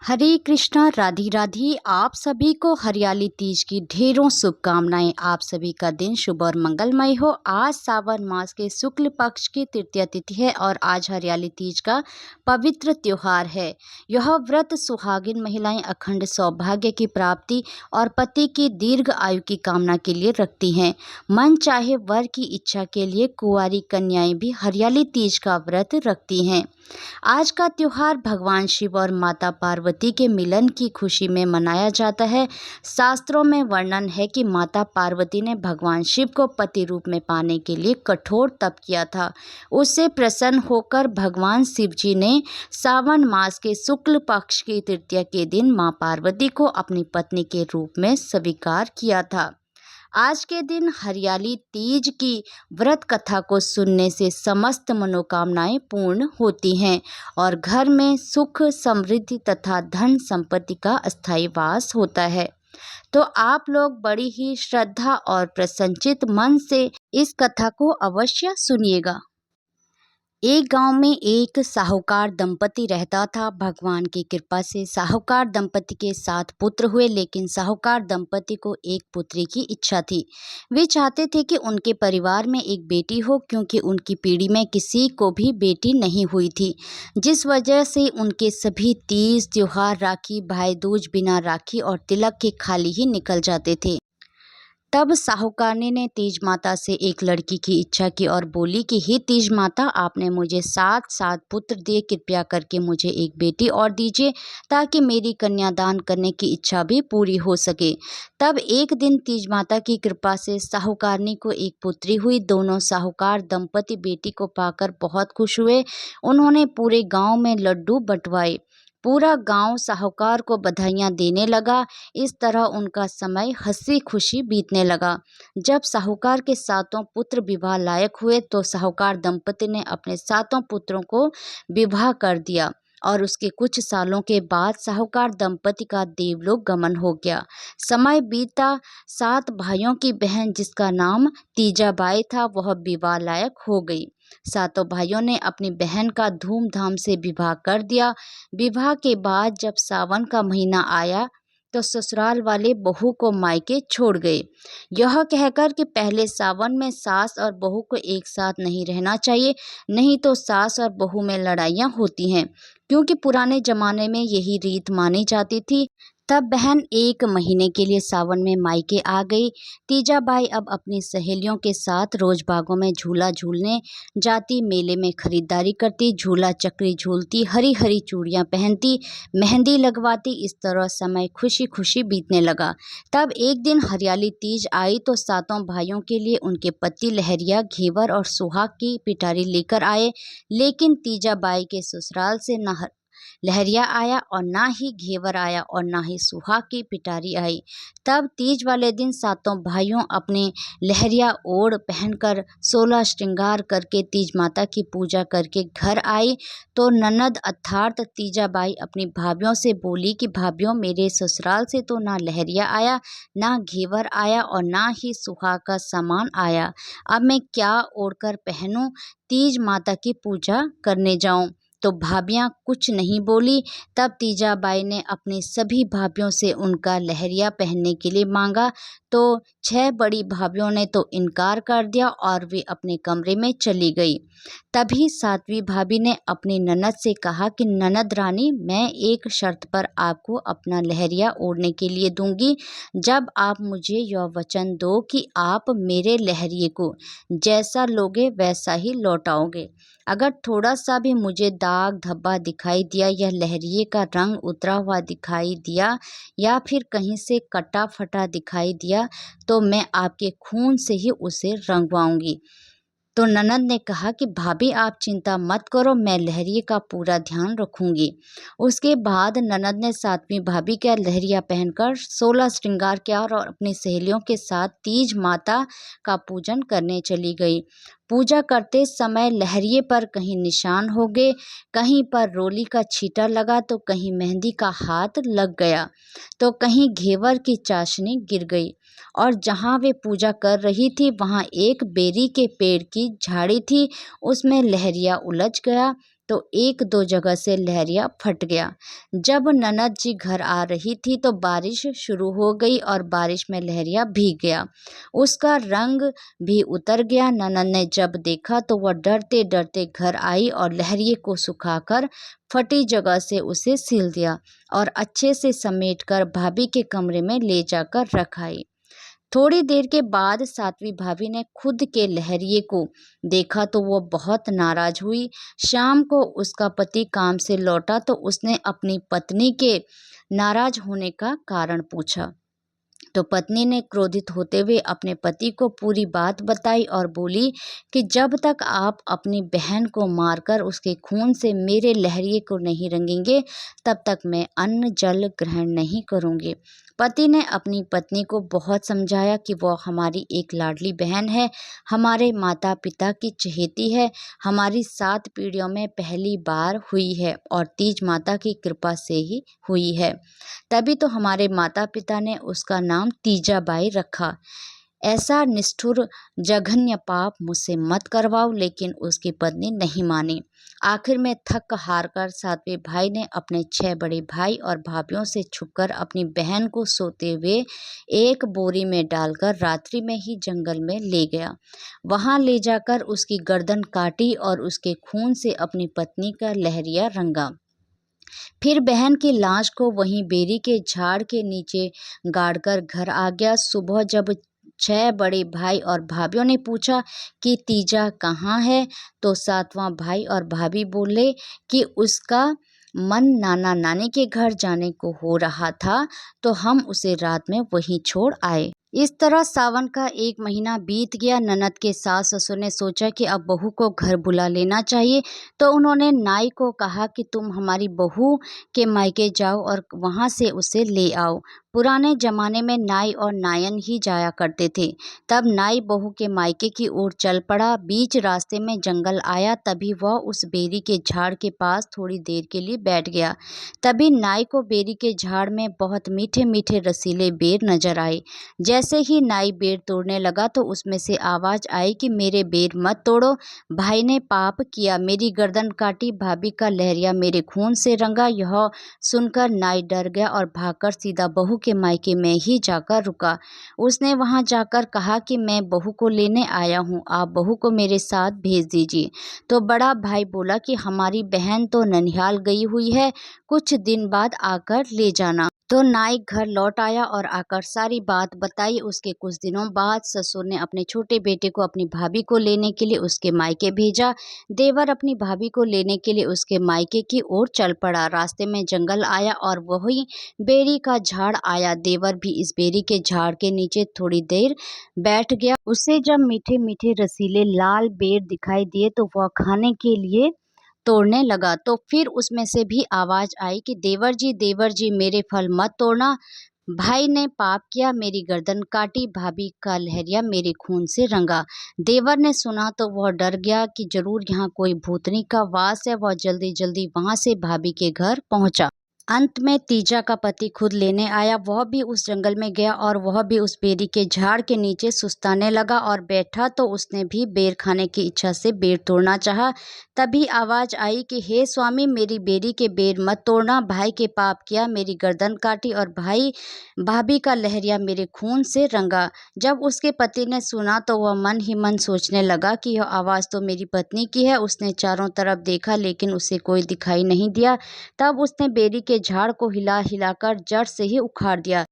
हरे कृष्णा राधे राधे। आप सभी को हरियाली तीज की ढेरों शुभकामनाएं। आप सभी का दिन शुभ और मंगलमय हो। आज सावन मास के शुक्ल पक्ष की तृतीया तिथि है और आज हरियाली तीज का पवित्र त्योहार है। यह व्रत सुहागिन महिलाएं अखंड सौभाग्य की प्राप्ति और पति की दीर्घ आयु की कामना के लिए रखती हैं। मन चाहे वर की इच्छा के लिए कुंवारी कन्याएं भी हरियाली तीज का व्रत रखती हैं। आज का त्योहार भगवान शिव और माता पार्वती के मिलन की खुशी में मनाया जाता है। शास्त्रों में वर्णन है कि माता पार्वती ने भगवान शिव को पति रूप में पाने के लिए कठोर तप किया था। उससे प्रसन्न होकर भगवान शिव जी ने सावन मास के शुक्ल पक्ष की तृतीया के दिन मां पार्वती को अपनी पत्नी के रूप में स्वीकार किया था। आज के दिन हरियाली तीज की व्रत कथा को सुनने से समस्त मनोकामनाएं पूर्ण होती हैं और घर में सुख समृद्धि तथा धन संपत्ति का अस्थायी वास होता है। तो आप लोग बड़ी ही श्रद्धा और प्रसन्नचित मन से इस कथा को अवश्य सुनिएगा। एक गांव में एक साहूकार दंपति रहता था। भगवान की कृपा से साहूकार दंपति के 7 पुत्र हुए, लेकिन साहूकार दंपति को एक पुत्री की इच्छा थी। वे चाहते थे कि उनके परिवार में एक बेटी हो, क्योंकि उनकी पीढ़ी में किसी को भी बेटी नहीं हुई थी, जिस वजह से उनके सभी तीज त्योहार, राखी, भाई दूज बिना राखी और तिलक के खाली ही निकल जाते थे। तब साहूकार ने तीज माता से एक लड़की की इच्छा की और बोली कि हे तीज माता, आपने मुझे 7 पुत्र दिए, कृपया करके मुझे एक बेटी और दीजिए ताकि मेरी कन्यादान करने की इच्छा भी पूरी हो सके। तब एक दिन तीज माता की कृपा से साहूकारनी को एक पुत्री हुई। दोनों साहूकार दंपति बेटी को पाकर बहुत खुश हुए। उन्होंने पूरे गांव में लड्डू बंटवाए। पूरा गांव साहूकार को बधाइयां देने लगा। इस तरह उनका समय हंसी खुशी बीतने लगा। जब साहूकार के 7 पुत्र विवाह लायक हुए तो साहूकार दंपति ने अपने 7 पुत्रों को विवाह कर दिया और उसके कुछ सालों के बाद साहूकार दंपति का देवलोक गमन हो गया। समय बीता। 7 भाइयों की बहन, जिसका नाम तीजाबाई था, वह विवाह लायक हो गई। 7 भाइयों ने अपनी बहन का धूमधाम से विवाह कर दिया। विवाह के बाद जब सावन का महीना आया तो ससुराल वाले बहू को मायके छोड़ गए, यह कहकर कि पहले सावन में सास और बहू को एक साथ नहीं रहना चाहिए, नहीं तो सास और बहू में लड़ाइयाँ होती हैं, क्योंकि पुराने जमाने में यही रीत मानी जाती थी। तब बहन 1 महीने के लिए सावन में मायके आ गई। तीजाबाई अब अपनी सहेलियों के साथ रोज बागों में झूला झूलने जाती, मेले में खरीदारी करती, झूला चक्री झूलती, हरी हरी चूड़ियां पहनती, मेहंदी लगवाती। इस तरह समय खुशी खुशी बीतने लगा। तब एक दिन हरियाली तीज आई तो 7 भाइयों के लिए उनके पति लहरिया, घेवर और सुहाग की पिटारी लेकर आए, लेकिन तीजाबाई के ससुराल से न लहरिया आया और ना ही घेवर आया और ना ही सुहाग की पिटारी आई। तब तीज वाले दिन 7 भाइयों अपने लहरिया ओढ़ पहनकर 16 श्रृंगार करके तीज माता की पूजा करके घर आई तो ननद अर्थात तीजाबाई अपनी भाभीों से बोली कि भाभीों, मेरे ससुराल से तो ना लहरिया आया, ना घेवर आया और ना ही सुहाग का सामान आया। अब मैं क्या ओढ़कर पहनूं, तीज माता की पूजा करने जाऊं? तो भाभियाँ कुछ नहीं बोली। तब तीजाबाई ने अपनी सभी भाभियों से उनका लहरिया पहनने के लिए मांगा तो 6 बड़ी भाभियों ने तो इनकार कर दिया और वे अपने कमरे में चली गई। तभी 7वीं भाभी ने अपनी ननद से कहा कि ननद रानी, मैं एक शर्त पर आपको अपना लहरिया ओढ़ने के लिए दूंगी, जब आप मुझे यह वचन दो कि आप मेरे लहरिए को जैसा लोगे वैसा ही लौटाओगे। अगर थोड़ा सा भी मुझे दाग धब्बा दिखाई दिया या लहरिए का रंग उतरा हुआ दिखाई दिया या फिर कहीं से कटा फटा दिखाई दिया तो मैं आपके खून से ही उसे रंगवाऊंगी। तो ननद ने कहा कि भाभी, आप चिंता मत करो, मैं लहरिए का पूरा ध्यान रखूंगी। उसके बाद ननद ने 7वीं भाभी का लहरिया पहनकर 16 श्रृंगार किया और अपनी सहेलियों के साथ तीज माता का पूजन करने चली गई। पूजा करते समय लहरिए पर कहीं निशान हो गए, कहीं पर रोली का छींटा लगा तो कहीं मेहंदी का हाथ लग गया तो कहीं घेवर की चाशनी गिर गई और जहाँ वे पूजा कर रही थी वहाँ एक बेरी के पेड़ की झाड़ी थी, उसमें लहरिया उलझ गया तो एक दो जगह से लहरिया फट गया। जब ननद जी घर आ रही थी तो बारिश शुरू हो गई और बारिश में लहरिया भीग गया, उसका रंग भी उतर गया। ननद ने जब देखा तो वह डरते डरते घर आई और लहरिए को सुखाकर फटी जगह से उसे सील दिया और अच्छे से समेटकर भाभी के कमरे में ले जाकर रख आई। थोड़ी देर के बाद सातवीं भाभी ने खुद के लहरिए को देखा तो वो बहुत नाराज हुई। शाम को उसका पति काम से लौटा तो उसने अपनी पत्नी के नाराज होने का कारण पूछा, तो पत्नी ने क्रोधित होते हुए अपने पति को पूरी बात बताई और बोली कि जब तक आप अपनी बहन को मारकर उसके खून से मेरे लहरिए को नहीं रंगेंगे तब तक मैं अन्न जल ग्रहण नहीं करूँगी। पति ने अपनी पत्नी को बहुत समझाया कि वह हमारी एक लाडली बहन है, हमारे माता पिता की चहेती है, हमारी 7 पीढ़ियों में पहली बार हुई है और तीज माता की कृपा से ही हुई है। तभी तो हमारे माता पिता ने उसका नाम तीजाबाई रखा। ऐसा निष्ठुर जघन्य पाप मुझसे मत करवाओ, लेकिन उसकी पत्नी नहीं मानी। आखिर में थक हारकर सातवें भाई ने अपने 6 बड़े भाई और भाभीयों से छुपकर अपनी बहन को सोते हुए एक बोरी में डालकर रात्रि में ही जंगल में ले गया। वहां ले जाकर उसकी गर्दन काटी और उसके खून से अपनी पत्नी का लहरिया रंगा। फिर बहन की लाश को वहीं बेरी के झाड़ के नीचे गाड़कर घर आ गया। सुबह जब 6 बड़े भाई और भाभीयों ने पूछा कि तीजा कहाँ है, तो 7वां भाई और भाभी बोले कि उसका मन नाना नानी के घर जाने को हो रहा था, तो हम उसे रात में वहीं छोड़ आए। इस तरह सावन का 1 महीना बीत गया। ननद के सास ससुर ने सोचा कि अब बहू को घर बुला लेना चाहिए, तो उन्होंने नाई को कहा कि तुम हमारी बहू के मायके जाओ और वहां से उसे ले आओ। पुराने जमाने में नाई और नायन ही जाया करते थे। तब नाई बहू के मायके की ओर चल पड़ा। बीच रास्ते में जंगल आया, तभी वह उस बेरी के झाड़ के पास थोड़ी देर के लिए बैठ गया। तभी नाई को बेरी के झाड़ में बहुत मीठे मीठे रसीले बेर नजर आए। जैसे ही नाई बेर तोड़ने लगा तो उसमें से आवाज आई कि मेरे बेर मत तोड़ो, भाई ने पाप किया, मेरी गर्दन काटी, भाभी का लहरिया मेरे खून से रंगा। यह सुनकर नाई डर गया और भागकर सीधा बहू के मायके में ही जाकर रुका। उसने वहां जाकर कहा कि मैं बहू को लेने आया हूँ, आप बहू को मेरे साथ भेज दीजिए। तो बड़ा भाई बोला कि हमारी बहन तो ननिहाल गई हुई है, कुछ दिन बाद आकर ले जाना। तो नाई घर लौट आया और आकर सारी बात बताई। उसके कुछ दिनों बाद ससुर ने अपने छोटे बेटे को अपनी भाभी को लेने के लिए उसके मायके भेजा। देवर अपनी भाभी को लेने के लिए उसके मायके की ओर चल पड़ा। रास्ते में जंगल आया और वही बेरी का झाड़ आया। देवर भी इस बेरी के झाड़ के नीचे थोड़ी देर बैठ गया। उसे जब मीठे मीठे रसीले लाल बेर दिखाई दिए तो वह खाने के लिए तोड़ने लगा। तो फिर उसमें से भी आवाज आई कि देवर जी मेरे फल मत तोड़ना, भाई ने पाप किया, मेरी गर्दन काटी, भाभी का लहरिया मेरे खून से रंगा। देवर ने सुना तो वह डर गया कि जरूर यहाँ कोई भूतनी का वास है। वह जल्दी जल्दी वहां से भाभी के घर पहुंचा। अंत में तीजा का पति खुद लेने आया। वह भी उस जंगल में गया और वह भी उस बेरी के झाड़ के नीचे सुस्ताने लगा और बैठा। तो उसने भी बेर खाने की इच्छा से बेर तोड़ना चाहा। तभी आवाज आई कि हे स्वामी, मेरी बेरी के बेर मत तोड़ना, भाई के पाप किया, मेरी गर्दन काटी और भाभी का लहरिया मेरे खून से रंगा। जब उसके पति ने सुना तो वह मन ही मन सोचने लगा कि यह आवाज़ तो मेरी पत्नी की है। उसने चारों तरफ देखा लेकिन उसे कोई दिखाई नहीं दिया। तब उसने बेरी के झाड़ को हिला हिलाकर जड़ से ही उखाड़ दिया।